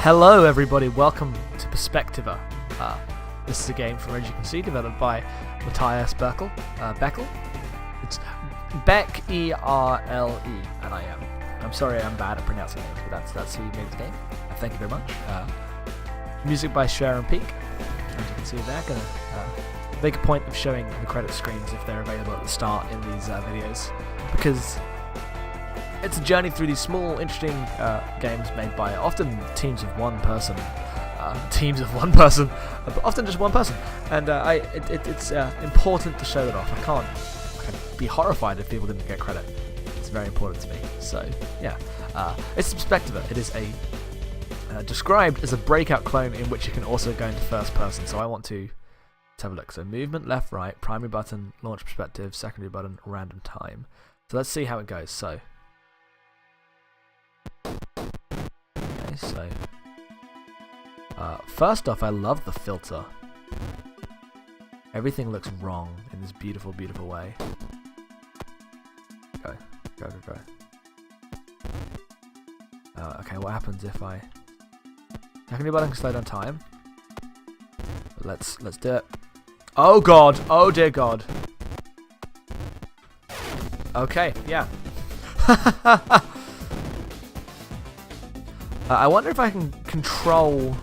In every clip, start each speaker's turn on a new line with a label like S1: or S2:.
S1: Hello everybody, welcome to PERSPEkTIVA. This is a game from, as you can see, developed by Mathias Beckerle. It's Beckerle, and I'm sorry I'm bad at pronouncing names, but that's who made the game. Thank you very much. Music by Sharon Peak, as you can see there. Gonna make a point of showing the credit screens if they're available at the start in these videos, because it's a journey through these small, interesting games made by often teams of one person. But often just one person. And it's important to show that off. I can't be horrified if people didn't get credit. It's very important to me. So, yeah. It's PERSPEkTIVA. It is described as a breakout clone in which you can also go into first person. So I want to have a look. So movement, left, right, primary button, launch perspective, secondary button, random time. So let's see how it goes. So first off, I love the filter. Everything looks wrong in this beautiful, beautiful way. Go. Okay, what happens if I... Secondary button can slow down time. Let's do it. Oh god! Oh dear god! Okay, yeah. I wonder if I can control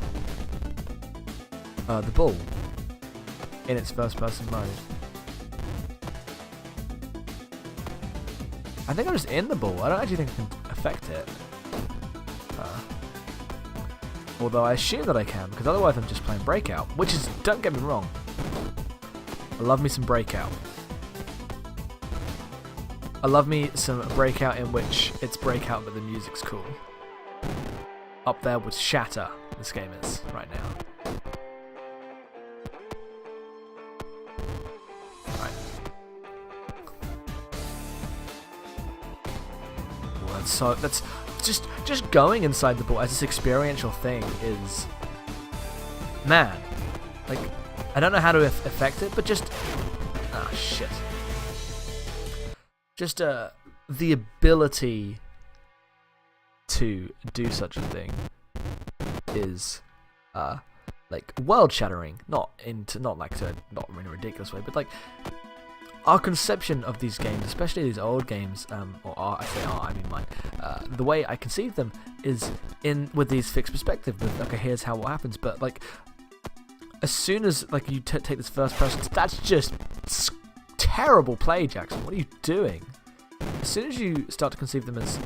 S1: the ball in its first-person mode. I think I'm just in the ball. I don't actually think I can affect it. Although I assume that I can, because otherwise I'm just playing Breakout. Which is, don't get me wrong, I love me some Breakout. I love me some Breakout in which it's Breakout but the music's cool. Up there with Shatter, this game is right now. Right. Well, that's just going inside the ball as this experiential thing is, man. Like, I don't know how to affect it, but just shit. Just the ability to do such a thing is like world shattering, not in a ridiculous way, but like our conception of these games, especially these old games, I mean mine, the way I conceive them is with these fixed perspective, with okay, here's how what happens, but like as soon as like you take this first person, that's just terrible play, Jackson. What are you doing? As soon as you start to conceive them as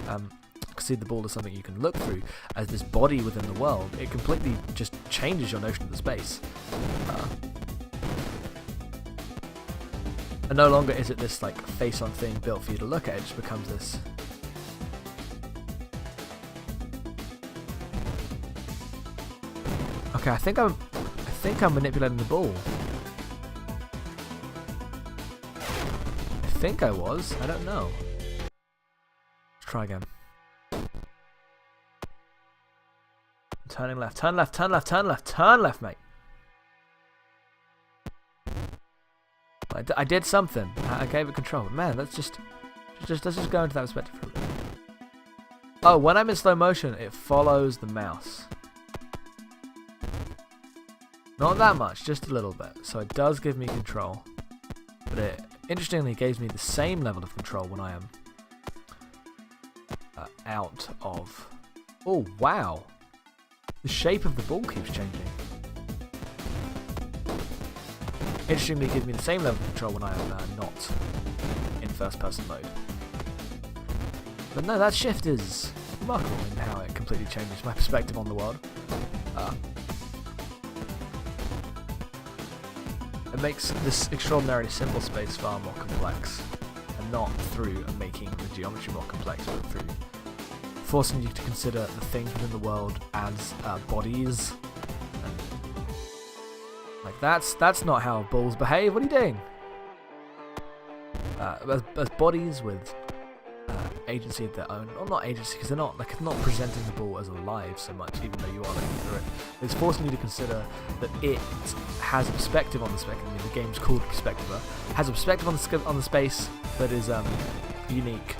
S1: conceive the ball as something you can look through, as this body within the world, it completely just changes your notion of the space. And no longer is it this like face-on thing built for you to look at. It just becomes this. Okay, I think I'm manipulating the ball. I think I was. I don't know. Let's try again. Turning left, turn left, turn left, turn left, turn left, mate. I did something. I gave it control. Man, let's just go into that perspective for a bit. Oh, when I'm in slow motion, it follows the mouse. Not that much, just a little bit. So it does give me control. But it, interestingly, gives me the same level of control when I am out of... Oh, wow. The shape of the ball keeps changing. Interestingly, it gives me the same level of control when I am not in first-person mode. But no, that shift is remarkable in how it completely changes my perspective on the world. It makes this extraordinarily simple space far more complex, and not through making the geometry more complex, but through forcing you to consider the things within the world as bodies. And, like that's not how balls behave. What are you doing? As bodies with agency of their own, or not agency, because they're not presenting the ball as alive so much, even though you are looking through it. It's forcing you to consider that it has a perspective on the spectrum. I mean, the game's called PERSPEkTIVA. Has a perspective on the space that is unique.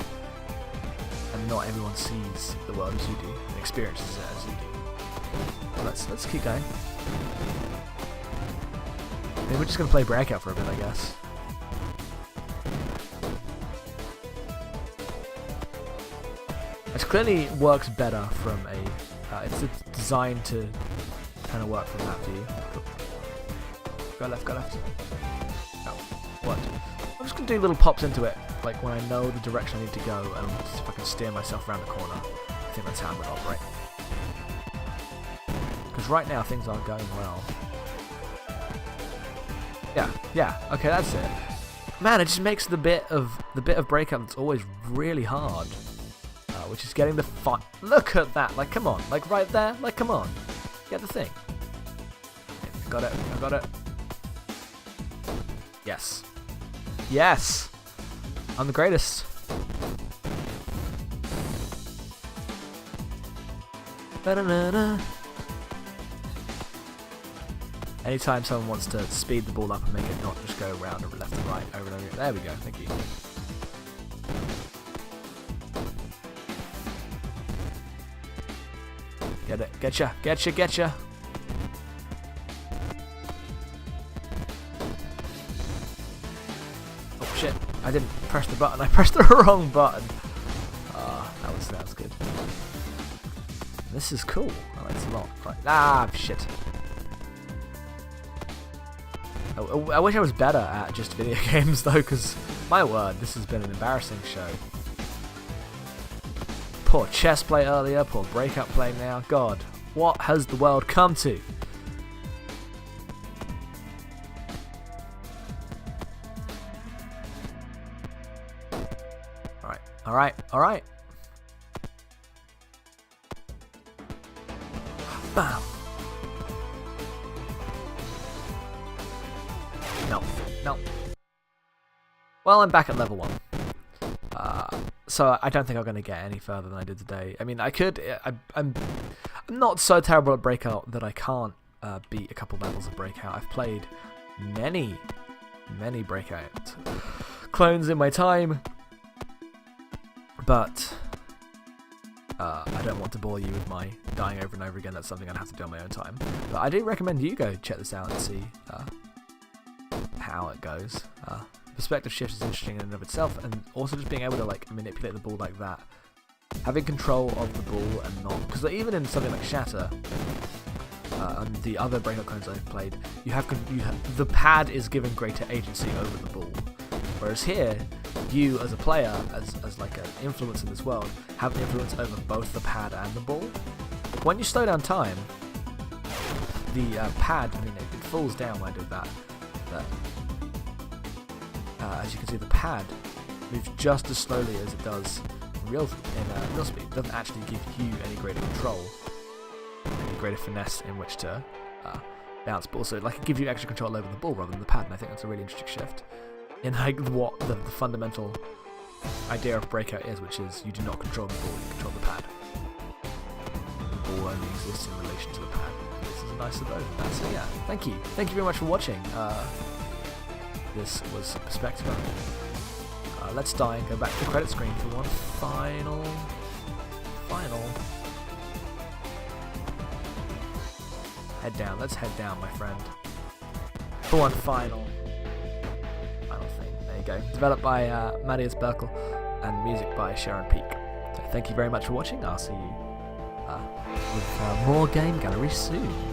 S1: And not everyone sees the world as you do and experiences it as you do. let's keep going. I mean, we're just gonna play Breakout for a bit, I guess. It clearly works better from a. It's designed to kind of work from that view. Go left, go left. No, what? I'm just gonna do little pops into it, like when I know the direction I need to go, and see if I can steer myself around the corner. I think that's how I'm gonna operate. Because right now things aren't going well. Yeah, okay, that's it. Man, it just makes the bit of Breakout that's always really hard, which is getting the fun. Look at that! Like, come on! Like right there! Like, come on! Get the thing. I got it! I got it! Yes! Yes! I'm the greatest. Ba-da-da-da. Anytime someone wants to speed the ball up and make it not just go around or left and right over and over. There we go, thank you. Get it, getcha, getcha, getcha. Oh shit, I didn't press the button, I pressed the wrong button. That was good. This is cool, I like this a lot. Right. Ah, shit. I wish I was better at just video games though, because my word, this has been an embarrassing show. Poor chess play earlier, poor Breakout play now. God, what has the world come to? Alright, alright, alright. Bam! No. Well, I'm back at level 1. So I don't think I'm going to get any further than I did today. I mean, I could. I'm not so terrible at Breakout that I can't beat a couple levels of Breakout. I've played many Breakout clones in my time. But I don't want to bore you with my dying over and over again. That's something I'd have to do on my own time. But I do recommend you go check this out and see how it goes. Perspective shift is interesting in and of itself, and also just being able to like manipulate the ball like that, having control of the ball and not, because even in something like Shatter and the other Breakout clones I've played, the pad is given greater agency over the ball, whereas here you as a player, as like an influence in this world, have influence over both the pad and the ball. When you slow down time, the pad, I mean, it falls down when I did that. As you can see, the pad moves just as slowly as it does in real speed. It doesn't actually give you any greater control, any greater finesse in which to bounce, but also like it gives you extra control over the ball rather than the pad. And I think that's a really interesting shift in like what the fundamental idea of Breakout is, which is you do not control the ball, you control the pad. The ball only exists in relation to the pad. This is a nice of both. So yeah, thank you very much for watching. This was PERSPEkTIVA. Let's die and go back to the credit screen for one final. Head down. Let's head down, my friend. For one final thing. There you go. Developed by Mathias, Beckerle, and music by Sharon Peak. So thank you very much for watching. I'll see you with more Game Gallery soon.